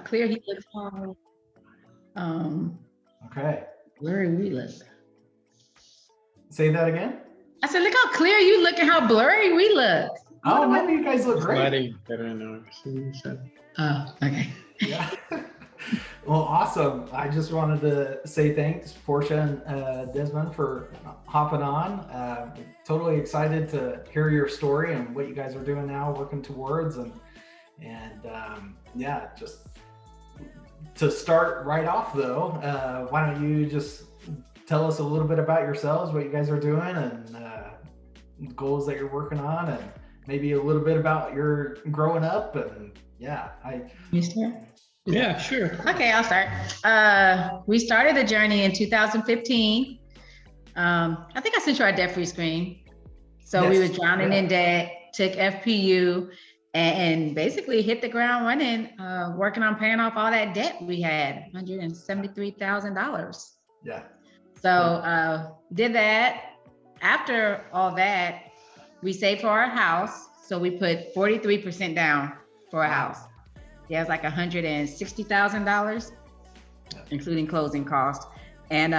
clear he looks how Okay. blurry we look. Say that again. I said, look how clear you look and how blurry we look. Oh, no, you guys look great. Lighting better now. Oh, okay. Yeah. Well, awesome. I just wanted to say thanks, Porsha and Desmond, for hopping on. Totally excited to hear your story and what you guys are doing now, working towards, and yeah, just to start right off though, why don't you just tell us a little bit about yourselves, what you guys are doing, and goals that you're working on, and maybe a little bit about your growing up. And yeah, You start? Yeah, sure. Okay, I'll start. We started the journey in 2015. I think I sent you our debt-free screen. So Yes. we were drowning in debt, took FPU, and basically hit the ground running, working on paying off all that debt we had, $173,000. yeah. So did that. After all that, we saved for our house. So we put 43% down for a house. Yeah, it's like $160,000, including closing costs, and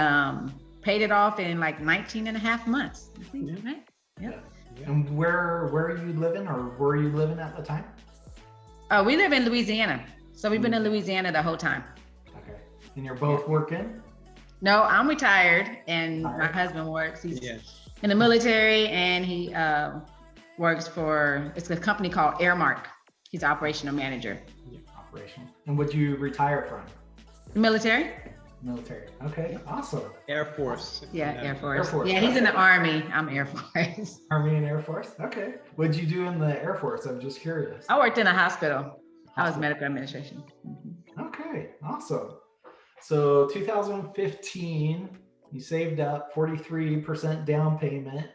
paid it off in like 19 and a half months. I think, right? Yep. And where are you living, or were you living at the time? We live in Louisiana. So we've been in Louisiana the whole time. Okay. And you're both working? No, I'm retired, and my husband works. He's in the military, and he works for, it's a company called Airmark. He's operational manager. Operational. And would you retire from? Military. Military. Okay, awesome. Air Force. Yeah, Air Force. Air Force. Yeah, he's in the Army. I'm Air Force. Army and Air Force? Okay. What'd you do in the Air Force? I'm just curious. I worked in a hospital. I was medical administration. Okay, awesome. So 2015, you saved up 43% down payment.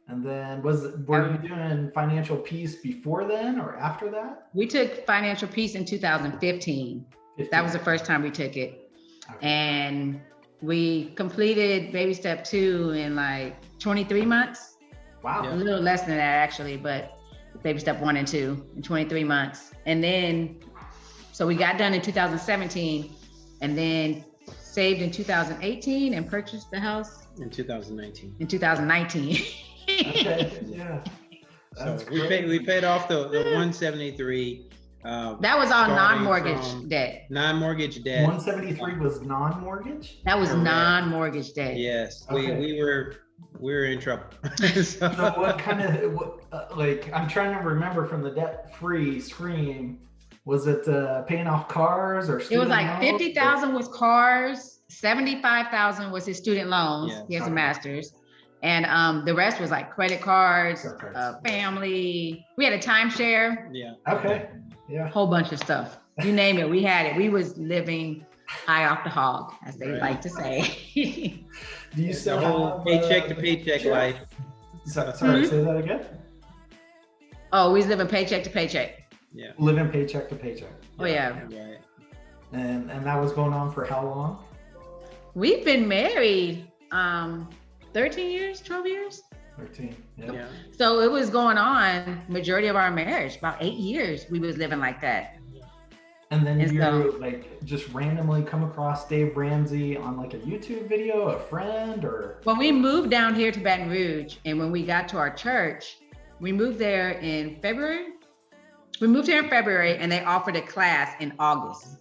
And then were you doing financial peace before then or after that? We took financial peace in 2015. That was the first time we took it. Okay. And we completed baby step 2 in like 23 months. Wow. A little less than that actually, but baby step 1 and 2 in 23 months. And then, so we got done in 2017 and then saved in 2018 and purchased the house in 2019. In 2019. Okay, yeah. So we paid off the 173. That was all non-mortgage debt. Non-mortgage debt. 173 was non-mortgage? That was non-mortgage debt. Yes, okay. we were in trouble. So what kind of like, I'm trying to remember from the debt-free screen. Was it paying off cars or? It was like 50,000 was cars, 75,000 was his student loans. Yeah. He has a master's. And the rest was like credit cards, family. We had a timeshare. Yeah. Okay. Yeah. Whole bunch of stuff. You name it, we had it. We was living high off the hog, as they like to say. Do you still have paycheck to paycheck life? Sorry, say that again. Oh, we was living paycheck to paycheck. Yeah. Living paycheck to paycheck. Oh yeah. Right. And that was going on for how long? We've been married 13 years, 12 years. 13. Yeah. So it was going on majority of our marriage, about 8 years we was living like that. And then you like just randomly come across Dave Ramsey on like a YouTube video, a friend, or? When we moved down here to Baton Rouge, and when we got to our church, we moved there in February. We moved here in February, and they offered a class in August.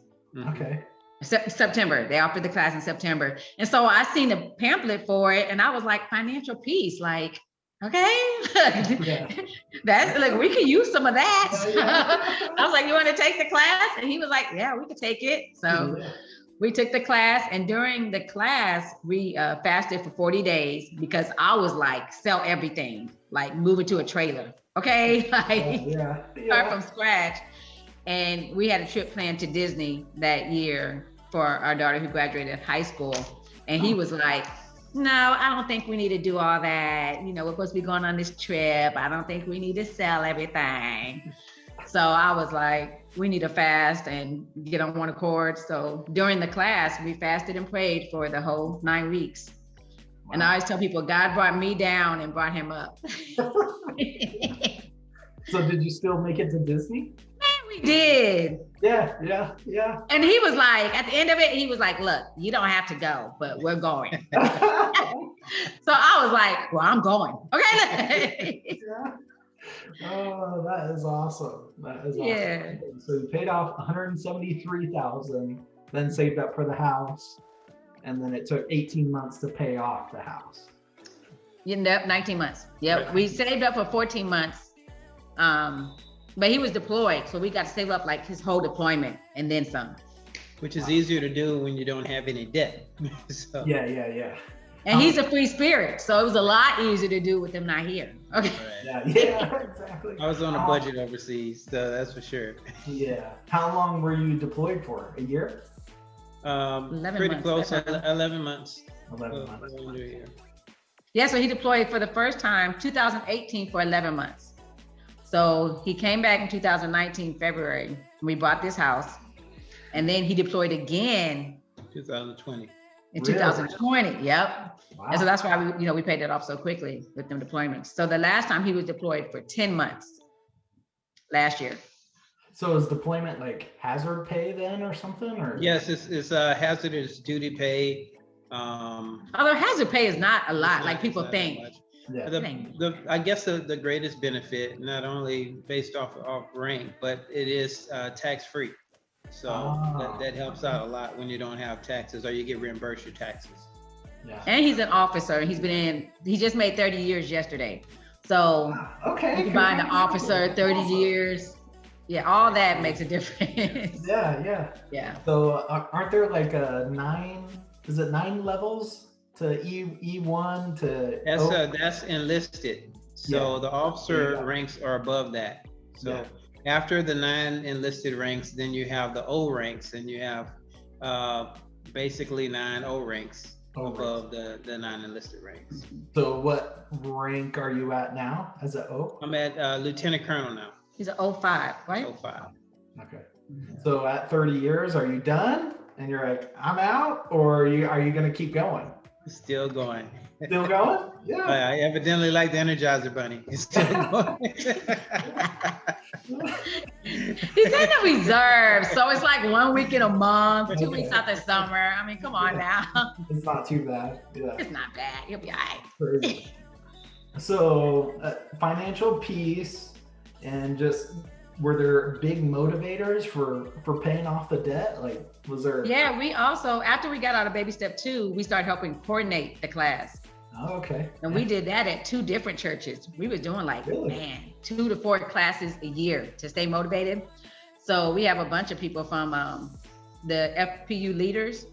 Okay. September. They offered the class in September. And so I seen the pamphlet for it, and I was like, financial peace, like, okay, that's like, we could use some of that. I was like, you want to take the class? And he was like, yeah, we could take it. So we took the class, and during the class, we fasted for 40 days because I was like, sell everything, like move it to a trailer. Okay, like start from scratch. And we had a trip planned to Disney that year for our daughter who graduated high school. And he was like, no, I don't think we need to do all that. You know, we're supposed to be going on this trip. I don't think we need to sell everything. So I was like, we need to fast and get on one accord. So during the class, we fasted and prayed for the whole 9 weeks. Wow. And I always tell people, God brought me down and brought him up. So did you still make it to Disney? We We did. Yeah. And he was like, at the end of it, he was like, look, you don't have to go, but we're going. So I was like, well, I'm going. Okay. Oh, that is awesome. That is awesome. Yeah. So you paid off $173,000, then saved up for the house, and then it took 18 months to pay off the house. You know, 19 months. Yep. We saved up for 14 months. But he was deployed, so we got to save up like his whole deployment and then some. Which is easier to do when you don't have any debt. So. Yeah. And he's a free spirit, so it was a lot easier to do with him not here. Okay. Right. Yeah, exactly. I was on a budget overseas, so that's for sure. Yeah. How long were you deployed for? A year? 11 Pretty months. close, 11 months. 11 months. Yeah, so he deployed for the first time, 2018 for 11 months. So he came back in 2019, February. We bought this house. And then he deployed again 2020. in Really? 2020. Yep. Wow. And so that's why we paid it off so quickly with them deployments. So the last time he was deployed for 10 months last year. So is deployment like hazard pay then or something? Or Yes, it's hazardous duty pay. Although hazard pay is not a lot, like people think. Yeah. I guess the greatest benefit, not only based off rank, but it is tax-free. So that helps out a lot when you don't have taxes or you get reimbursed your taxes. Yeah. And he's an officer. He just made 30 years yesterday. So Okay. you can buy an officer 30 years. Yeah, all that makes a difference. Yeah. So aren't there like nine levels to E1 to That's enlisted. So the officer ranks are above that. So after the 9 enlisted ranks, then you have the O ranks, and you have basically 9 O ranks above the 9 enlisted ranks. So what rank are you at now as an O? I'm at Lieutenant Colonel now. He's an 05, right? 05. Okay. So at 30 years, are you done? And you're like, I'm out, or are you going to keep going? Still going. Still going? Yeah. I evidently like the Energizer Bunny. It's still going. He's in the reserve, so it's like 1 week in a month, 2 weeks out the summer. I mean, come on now. It's not too bad. Yeah. It's not bad. You'll be all right. Crazy. So financial peace, and just were there big motivators for paying off the debt? Like, was there? Yeah, we also, after we got out of baby step 2, we started helping coordinate the class. Oh, okay. And we did that at 2 different churches. We was doing like, 2 to 4 classes a year to stay motivated. So we have a bunch of people from the FPU leaders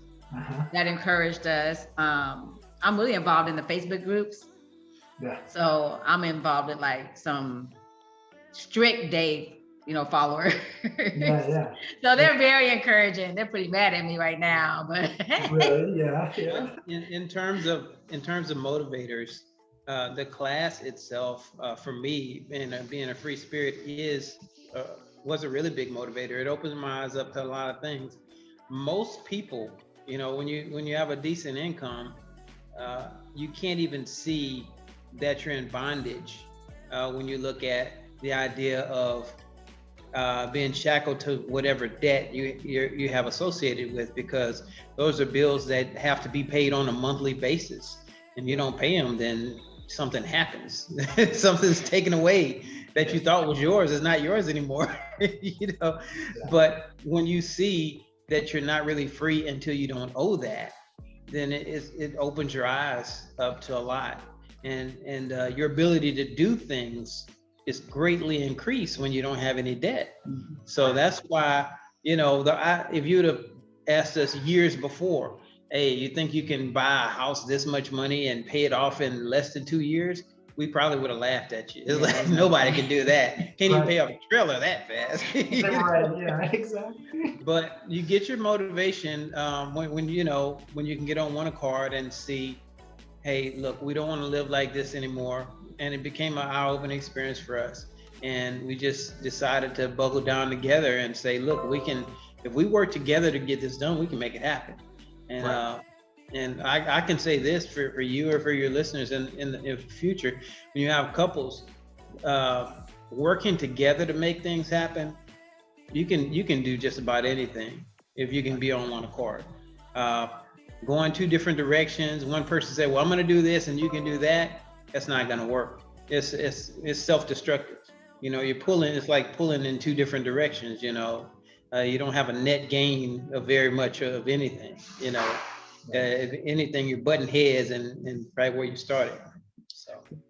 that encouraged us. I'm really involved in the Facebook groups. Yeah. So I'm involved in like some strict Dave, followers. Yeah. So they're very encouraging. They're pretty mad at me right now, but really, yeah. In terms of motivators, the class itself, for me, being a free spirit, was a really big motivator. It opens my eyes up to a lot of things. Most people, when you have a decent income, you can't even see that you're in bondage when you look at the idea of being shackled to whatever debt you have associated with, because those are bills that have to be paid on a monthly basis, and you don't pay them, then something happens. Something's taken away that you thought was yours is not yours anymore. But when you see that you're not really free until you don't owe that, then it opens your eyes up to a lot, and your ability to do things is greatly increased when you don't have any debt. So that's why, if you'd have asked us years before, hey, you think you can buy a house this much money and pay it off in less than 2 years? We probably would have laughed at you. It's like, nobody can do that. Can't even pay off a trailer that fast. Right, yeah, exactly. But you get your motivation when you can get on one accord and see, hey, look, we don't want to live like this anymore. And it became an eye-opening experience for us. And we just decided to buckle down together and say, look, if we work together to get this done, we can make it happen. And and I can say this for you or for your listeners in the future, when you have couples working together to make things happen, you can do just about anything if you can be on one accord. Going two different directions. One person said, well, I'm going to do this and you can do that. That's not going to work. It's self-destructive. You know, it's like pulling in two different directions, you know. You don't have a net gain of very much of anything, you know. If anything, you're butting heads and right where you started.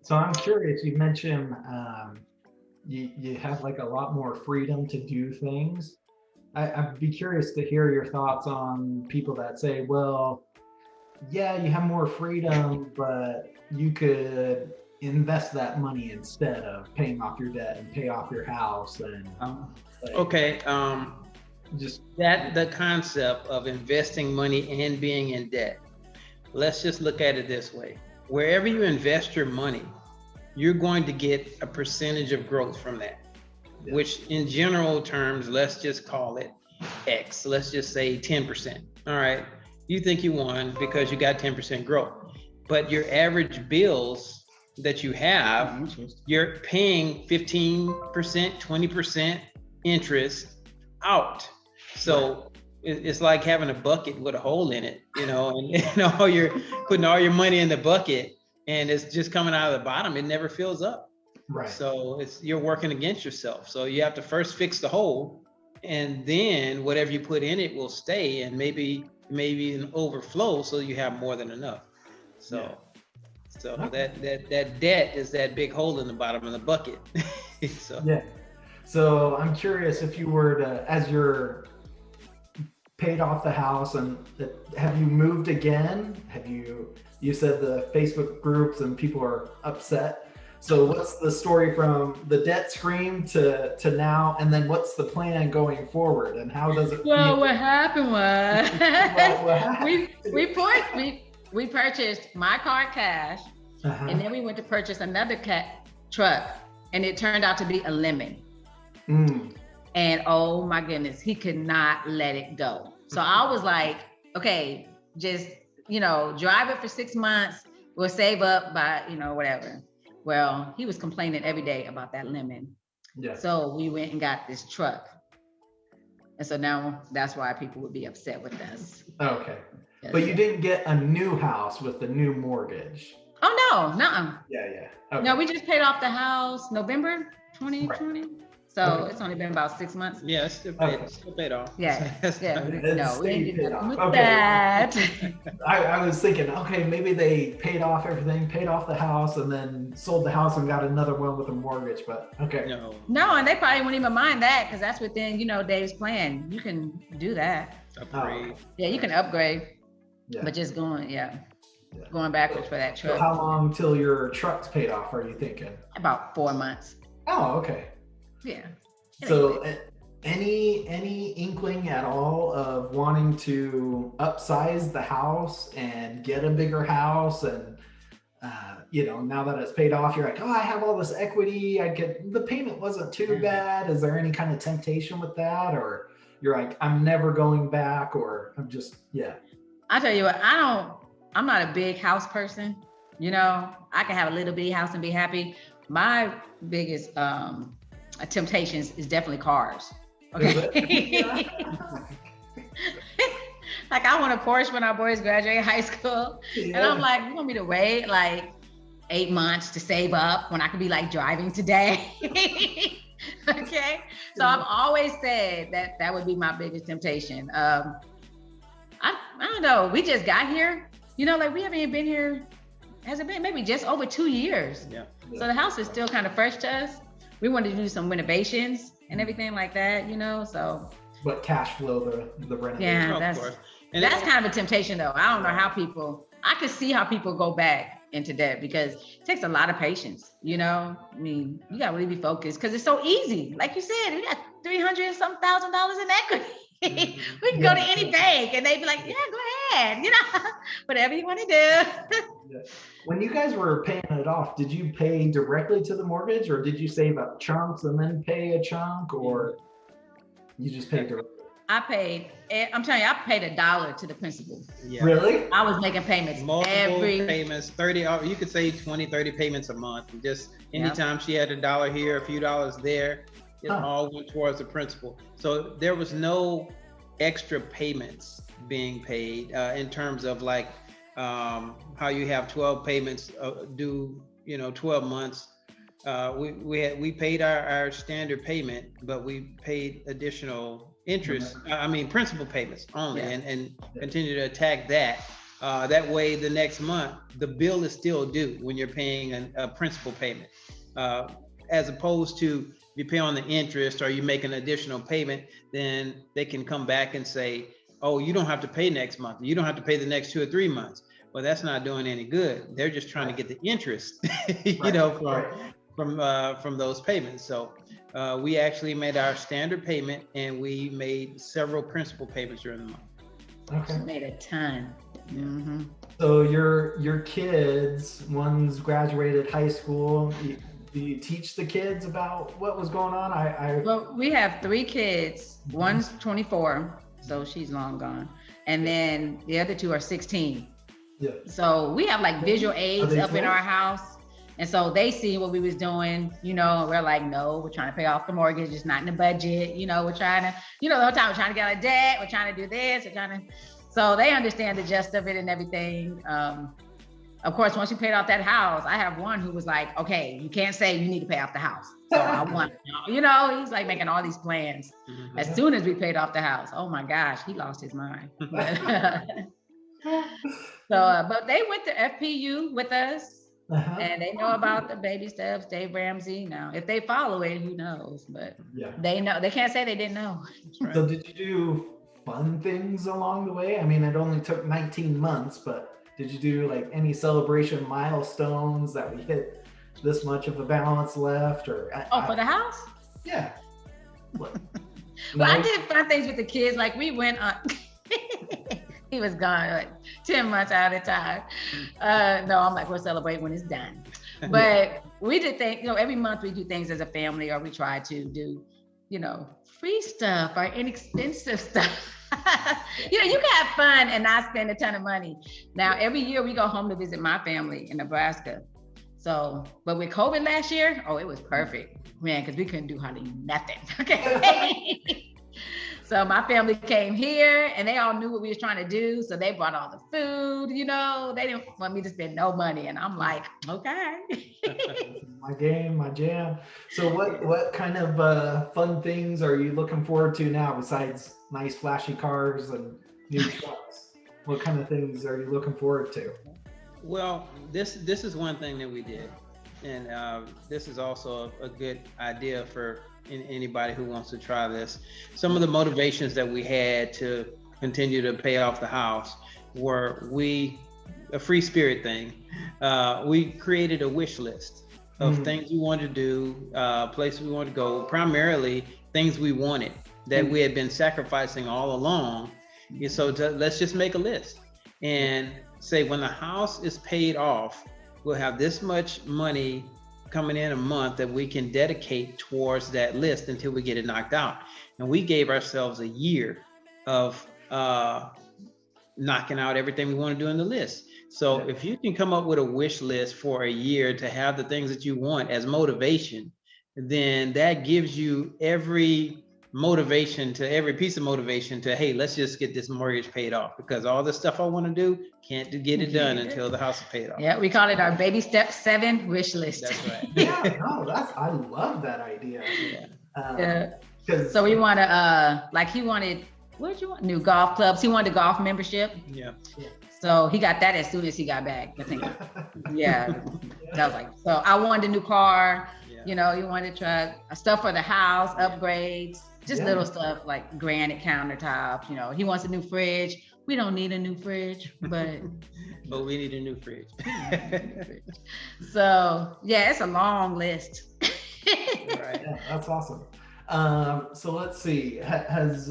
So I'm curious, you mentioned you have like a lot more freedom to do things. I'd be curious to hear your thoughts on people that say, well, yeah, you have more freedom, but you could invest that money instead of paying off your debt and pay off your house. And just that the concept of investing money and being in debt. Let's just look at it this way. Wherever you invest your money, you're going to get a percentage of growth from that. Yeah. Which in general terms, let's just call it X. Let's just say 10%. All right. You think you won because you got 10% growth, but your average bills that you have, you're paying 15%, 20% interest out. So it's like having a bucket with a hole in it, you know, and you're putting all your money in the bucket and it's just coming out of the bottom. It never fills up. Right. So you're working against yourself. So you have to first fix the hole, and then whatever you put in it will stay, and maybe an overflow, so you have more than enough. So that debt is that big hole in the bottom of the bucket. So I'm curious, if you were to, as you're paid off the house, and have you moved again? You said the Facebook groups and people are upset. So what's the story from the debt scream to now, and then what's the plan going forward, and how does it feel? What happened was we purchased my car cash, and then we went to purchase another truck, and it turned out to be a lemon. And oh my goodness, he could not let it go. So I was like, okay, just, drive it for 6 months. We'll save up by, whatever. Well, he was complaining every day about that lemon. Yeah. So we went and got this truck. And so now that's why people would be upset with us. Okay. But you didn't get a new house with the new mortgage. Oh, no, nuh-uh. Yeah. Okay. No, we just paid off the house November 2020. Right. So it's only been about 6 months. Yeah, it's still paid off. Yeah. No, we didn't do nothing with that. I was thinking, okay, maybe they paid off everything, paid off the house, and then sold the house and got another one with a mortgage. But okay. No, and they probably wouldn't even mind that, because that's within, Dave's plan. You can do that. Upgrade. Yeah, you can upgrade. Yeah. But just going backwards for that truck. So how long till your truck's paid off are you thinking? About 4 months. Oh, okay. Yeah. So any inkling at all of wanting to upsize the house and get a bigger house, and now that it's paid off, you're like, oh, I have all this equity, the payment wasn't too bad. Is there any kind of temptation with that, or you're like, I'm never going back, or I'm just I tell you what, I'm not a big house person. I can have a little bitty house and be happy. My biggest temptations is definitely cars. Okay. Like, I want a Porsche when our boys graduate high school. Yeah. And I'm like, you want me to wait like 8 months to save up when I could be like driving today? Okay. So I've always said that would be my biggest temptation. I don't know. We just got here, like we haven't even been here. Has it been maybe just over 2 years? Yeah. So the house is still kind of fresh to us. We wanted to do some renovations and everything like that, so. But cash flow, the renovation. Yeah, that's kind of a temptation though. I don't know I could see how people go back into debt, because it takes a lot of patience, I mean, you gotta really be focused, because it's so easy. Like you said, we got $300 and some thousand in equity. We can go to any bank and they'd be like, yeah, go ahead, whatever you want to do. When you guys were paying it off, did you pay directly to the mortgage, or did you save up chunks and then pay a chunk, or you just paid directly? I'm telling you, I paid $1 to the principal. Yeah. Really? I was making payments. Multiple payments, 30, you could say 20, 30 payments a month. Just anytime she had $1 here, a few dollars there, It all went towards the principal. So there was no extra payments being paid in terms of like how you have 12 payments due, 12 months. We paid our standard payment, but we paid additional interest, principal payments only, and continue to attack that. That way, the next month, the bill is still due when you're paying a principal payment, as opposed to you pay on the interest or you make an additional payment, then they can come back and say, oh, you don't have to pay next month. You don't have to pay the next 2 or 3 months. Well, that's not doing any good. They're just trying to get the interest, from those payments. So we actually made our standard payment, and we made several principal payments during the month. Okay. Made a ton. Mm-hmm. So your kids, one's graduated high school. Do you teach the kids about what was going on? Well, we have 3 kids. One's 24, so she's long gone, and then the other 2 are 16. Yeah. So we have like visual aids up in our house, and so they see what we was doing. We're like, no, we're trying to pay off the mortgage. It's not in the budget. We're trying to, the whole time we're trying to get out of debt. We're trying to do this. So they understand the gist of it and everything. Of course, once you paid off that house, I have one who was like, okay, you can't say you need to pay off the house. So I want, he's like making all these plans. Mm-hmm. As soon as we paid off the house, oh my gosh, he lost his mind. But they went to FPU with us, and they know about the baby steps, Dave Ramsey. Now, if they follow it, who knows? But they know. They can't say they didn't know. Right. So did you do fun things along the way? I mean, it only took 19 months, but did you do like any celebration milestones that we hit this much of a balance left? Or for the house? Yeah. Well, I did fun things with the kids. Like we went on. He was gone like 10 months out of time. No, I'm like, we'll celebrate when it's done. But we did things, every month we do things as a family, or we try to do, free stuff or inexpensive stuff. You can have fun and not spend a ton of money. Now, every year we go home to visit my family in Nebraska. So, but with COVID last year, it was perfect, man, because we couldn't do hardly nothing. Okay. So my family came here, and they all knew what we was trying to do. So they brought all the food, they didn't want me to spend no money. And I'm like, okay. My game, my jam. So what kind of fun things are you looking forward to now besides nice flashy cars and new trucks? What kind of things are you looking forward to? Well, this is one thing that we did. And this is also a good idea for anybody who wants to try this. Some of the motivations that we had to continue to pay off the house were a free spirit thing. We created a wish list of things we wanted to do, places we wanted to go, primarily things we wanted that we had been sacrificing all along. And so let's just make a list and say, when the house is paid off, we'll have this much money coming in a month that we can dedicate towards that list until we get it knocked out. And we gave ourselves a year of knocking out everything we want to do in the list. So if you can come up with a wish list for a year to have the things that you want as motivation, then that gives you every piece of motivation to, hey, let's just get this mortgage paid off, because all the stuff I want to do can't get it done until the house is paid off. Yeah, we call it our baby step 7 wish list. That's right. I love that idea. So we want to, he wanted, what did you want? New golf clubs. He wanted a golf membership. Yeah. So he got that as soon as he got back, I think. Yeah. That was like, so I wanted a new car. He wanted to try stuff for the house, upgrades. Just little stuff like granite countertops, he wants a new fridge. We don't need a new fridge, but we need a new fridge. So it's a long list. Right. Yeah, that's awesome. So let's see, has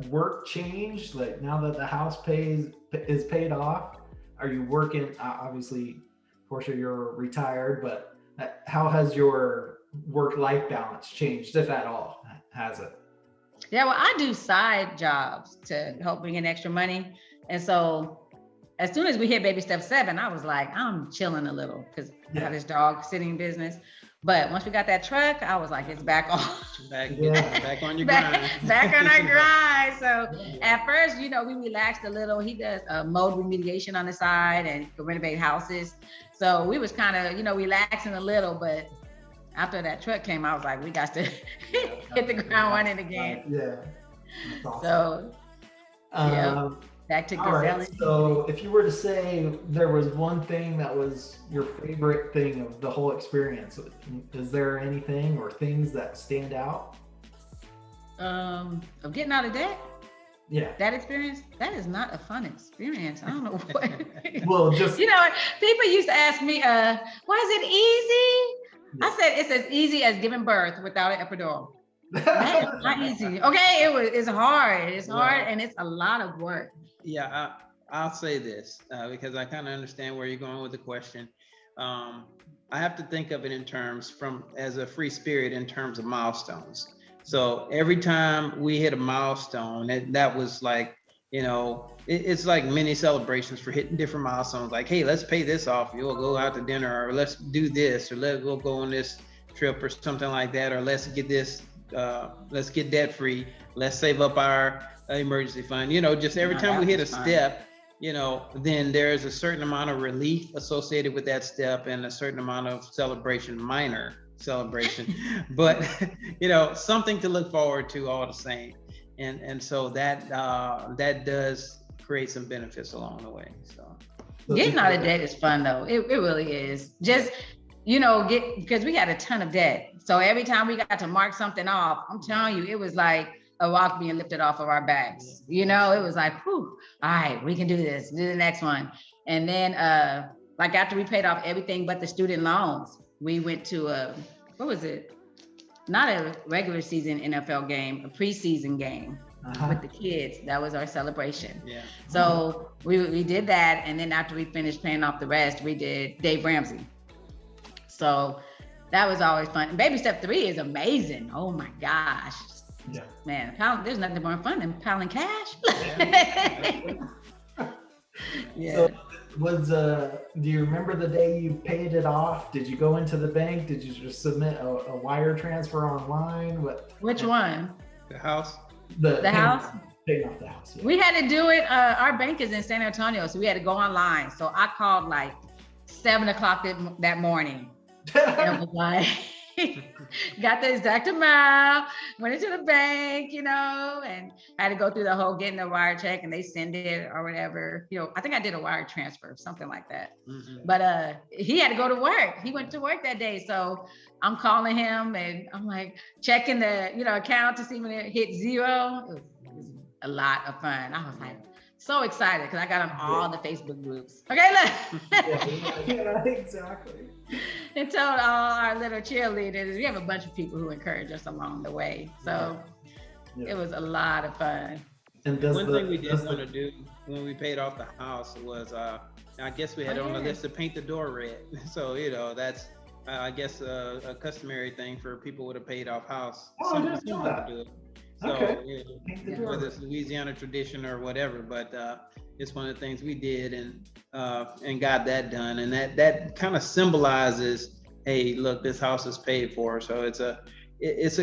work changed? Like now that the house is paid off, are you working? Obviously, Porsha, you're retired, but how has your work-life balance changed, if at all? Has it? Yeah, well, I do side jobs to help bring in extra money. And so as soon as we hit baby step 7, I was like, I'm chilling a little because I have this dog sitting business. But once we got that truck, I was like, it's back on. Back on your grind. Back on our grind. So at first, we relaxed a little. He does mold remediation on the side and renovate houses. So we was kind of, relaxing a little, but after that truck came, I was like, we got to hit the ground running again. Yeah. That's awesome. So back to all right. Gazelle. So if you were to say there was one thing that was your favorite thing of the whole experience, is there anything or things that stand out? Of getting out of debt? Yeah. That experience, that is not a fun experience. I don't know what. Well, just people used to ask me, was it easy? I said it's as easy as giving birth without an epidural. That is not easy. Okay, it's hard. It's hard and it's a lot of work. Yeah, I'll say this because I kind of understand where you're going with the question. I have to think of it in terms as a free spirit in terms of milestones. So every time we hit a milestone, that was like, it's like mini celebrations for hitting different milestones. Like, hey, let's pay this off. You'll go out to dinner, or let's do this, or we'll go on this trip or something like that, or let's get this, let's get debt free. Let's save up our emergency fund. Just every time we hit a step, then there's a certain amount of relief associated with that step and a certain amount of celebration, minor celebration, but something to look forward to all the same. And so that does create some benefits along the way. So getting out of debt is fun though. It really is. Just, because we had a ton of debt. So every time we got to mark something off, I'm telling you, it was like a rock being lifted off of our backs. It was like, whew, all right, we can do this, do the next one. And then like after we paid off everything but the student loans, we went to what was it? Not a regular season NFL game, a preseason game with the kids. That was our celebration. Yeah. So we did that. And then after we finished paying off the rest, we did Dave Ramsey. So that was always fun. And baby step 3 is amazing. Oh my gosh. Yeah. Man, there's nothing more fun than piling cash. Yeah. So do you remember the day you paid it off? Did you go into the bank? Did you just submit a wire transfer online? Which one? The house. The house? Paying off the house. Yeah. We had to do it. Our bank is in San Antonio, so we had to go online. So I called like 7:00 that morning. And was like, got the exact amount, went into the bank, and had to go through the whole getting the wire check and they send it or whatever. I think I did a wire transfer, something like that. Mm-hmm. But he had to go to work. He went to work that day. So I'm calling him and I'm like checking the, account to see when it hit 0. It was a lot of fun. I was like, so excited because I got on all the Facebook groups. Okay, look. Yeah, exactly. And told all our little cheerleaders. We have a bunch of people who encourage us along the way. So it was a lot of fun. And one thing we did want to do when we paid off the house was, I guess we had on the list to paint the door red. So, that's, I guess, a customary thing for people with a paid off house. Oh, I didn't know that. So whether it's Louisiana tradition or whatever, but it's one of the things we did and got that done. And that kind of symbolizes, hey, look, this house is paid for. So it's a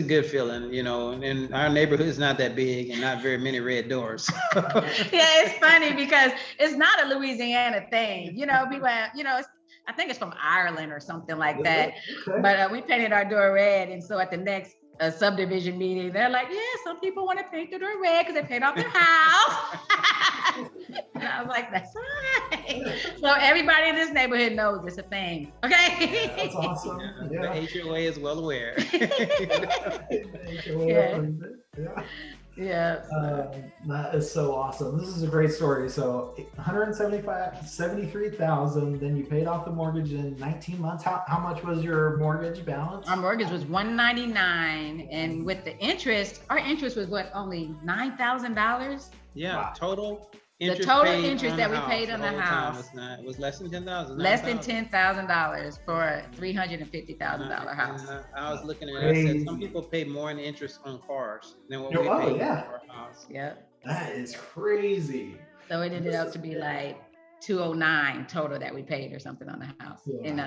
good feeling, and our neighborhood is not that big and not very many red doors. Yeah, it's funny because it's not a Louisiana thing. People have, I think it's from Ireland or something like that. Okay. But we painted our door red. And so at the next subdivision meeting, they're like, yeah, some people want to paint the door red because they paid off their house. And I was like, that's right. So everybody in this neighborhood knows it's a thing. Okay. Yeah, that's awesome. Yeah. The HOA is well aware. Yeah. That is so awesome. This is a great story. So 173,000, then you paid off the mortgage in 19 months. How much was your mortgage balance? Our mortgage was $199, and with the interest, our interest was only $9,000? Yeah, wow. Total interest. The total interest that we paid on the house was less than $10,000. Less than $10,000 for a $350,000 house. I was looking at it. I said some people pay more in interest on cars than what we paid for our house. Yep. That is crazy. So it ended up to be like $209 total that we paid or something on the house in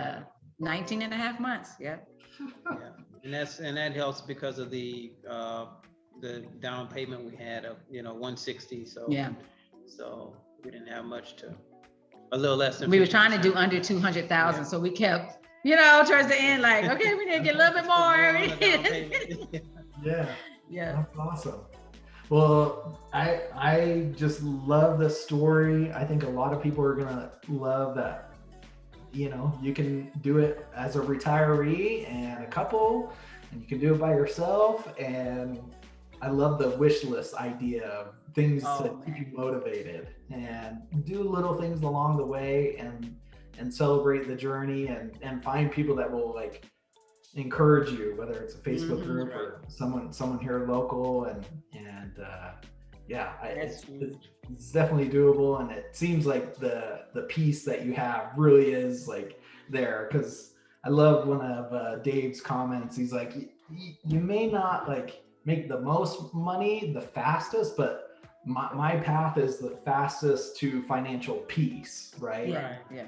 19 and a half months. Yeah. Yeah. And that helps because of the down payment we had of, you know, 160. So so we didn't have much to, a little less than we were trying to 50%. do under 200,000. So we kept, you know, towards the end, like, okay, we need to get a little bit more. Yeah. That's awesome. Well, I just love the story. I think a lot of people are gonna love that, you know, you can do it as a retiree and a couple, and you can do it by yourself. And I love the wish list idea of things to keep you motivated, and do little things along the way, and celebrate the journey, and find people that will like encourage you, whether it's a Facebook group or someone here local, and it's definitely doable. And it seems like the piece that you have really is like there, because I love one of Dave's comments. He's like, you may not like make the most money the fastest, but my path is the fastest to financial peace, right? Yeah.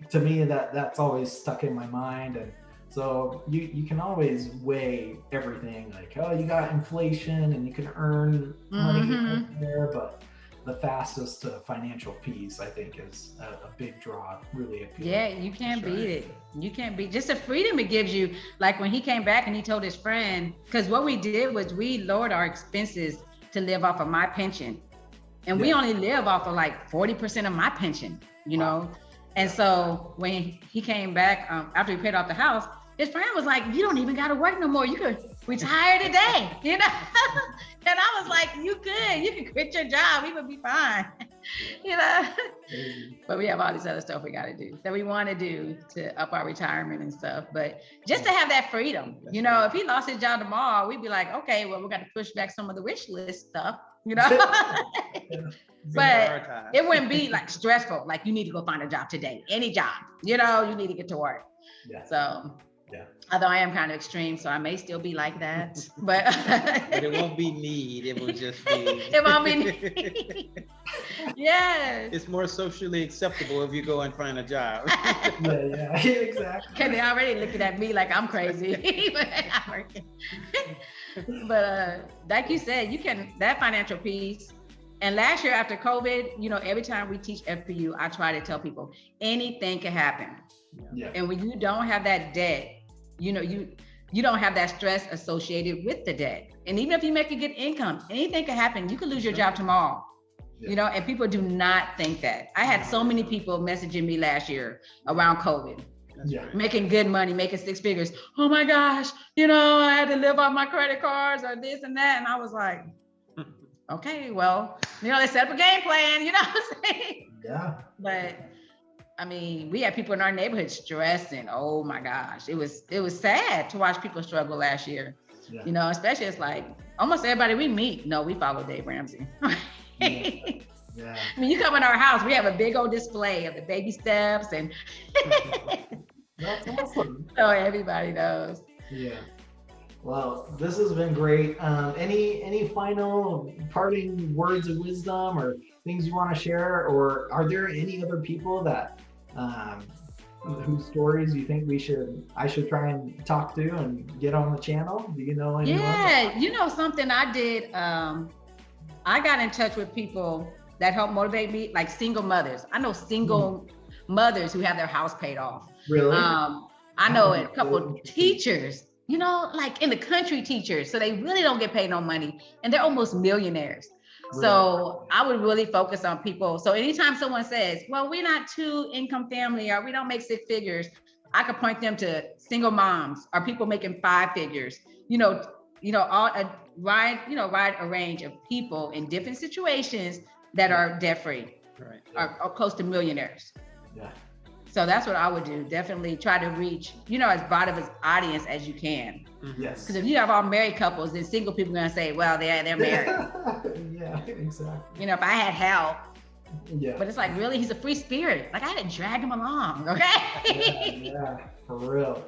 To me, that's always stuck in my mind. And so you can always weigh everything, like, oh, you got inflation and you can earn money there, but the fastest to financial peace, I think, is a big draw, really appealing. Yeah, you can't beat it. You can't beat just the freedom it gives you. Like when he came back and he told his friend, because what we did was we lowered our expenses to live off of my pension. And we only live off of like 40% of my pension, you know? And so when he came back, after he paid off the house, his friend was like, you don't even got to work no more. You could retire today, you know? And I was like, you can quit your job. We would be fine, you know? But we have all this other stuff we got to do that we want to do to up our retirement and stuff. But just to have that freedom, you know, if he lost his job tomorrow, we'd be like, okay, well, we got to push back some of the wish list stuff, you know? But it wouldn't be like stressful. Like you need to go find a job today, any job, you know, you need to get to work. So although I am kind of extreme, so I may still be like that, but it won't be need. It will just be. It won't be need. Yes. It's more socially acceptable if you go and find a job. Yeah, exactly. Okay, they already looking at me like I'm crazy. But like you said, you can, that financial piece. And last year after COVID, you know, every time we teach FPU, I try to tell people anything can happen. And when you don't have that debt, you know, you don't have that stress associated with the debt. And even if you make a good income, anything can happen. You could lose your job tomorrow, you know, and people do not think that. I had so many people messaging me last year around COVID, making good money, making six figures. Oh my gosh, you know, I had to live off my credit cards or this and that. And I was like, okay, well, you know, they set up a game plan, you know what I'm saying? But I mean, we had people in our neighborhood stressing. Oh my gosh, it was sad to watch people struggle last year. You know, especially it's like almost everybody we meet, no, we follow Dave Ramsey. I mean, you come in our house, we have a big old display of the baby steps and that's awesome. So everybody knows. Well, this has been great. Any final parting words of wisdom or things you want to share, or are there any other people that whose stories you think I should try and talk to and get on the channel? Do you know anyone? Yeah, you know something I did. I got in touch with people that helped motivate me, like single mothers. I know single mothers who have their house paid off. Really? I know a couple of teachers, you know, like in the country teachers. So they really don't get paid no money and they're almost millionaires. Really? So I would really focus on people. So anytime someone says, well, we're not two income family or we don't make six figures, I could point them to single moms or people making five figures, all a wide range of people in different situations that are debt free, or close to millionaires. So that's what I would do. Definitely try to reach, as broad of an audience as you can. Yes. Because if you have all married couples, then single people are gonna say, well, they're married. Yeah, exactly. If I had help. Yeah. But it's like, really, he's a free spirit. Like I had to drag him along, okay? Yeah, for real.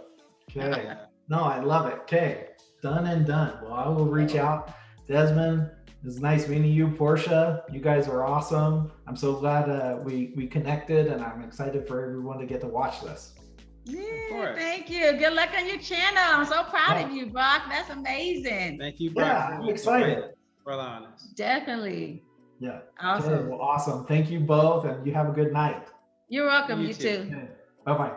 Okay. No, I love it. Okay, done and done. Well, I will reach out. Desmond, it was nice meeting you. Porsha, you guys are awesome. I'm so glad we connected, and I'm excited for everyone to get to watch this. Yeah, course. thank you. Good luck on your channel. I'm so proud Yeah. of you, Brock. That's amazing. Thank you, Brock. Yeah, I'm excited. Brother Honest. Definitely. Yeah. Awesome. Okay, well, awesome. Thank you both, and you have a good night. You're welcome. You You too. too. Bye bye.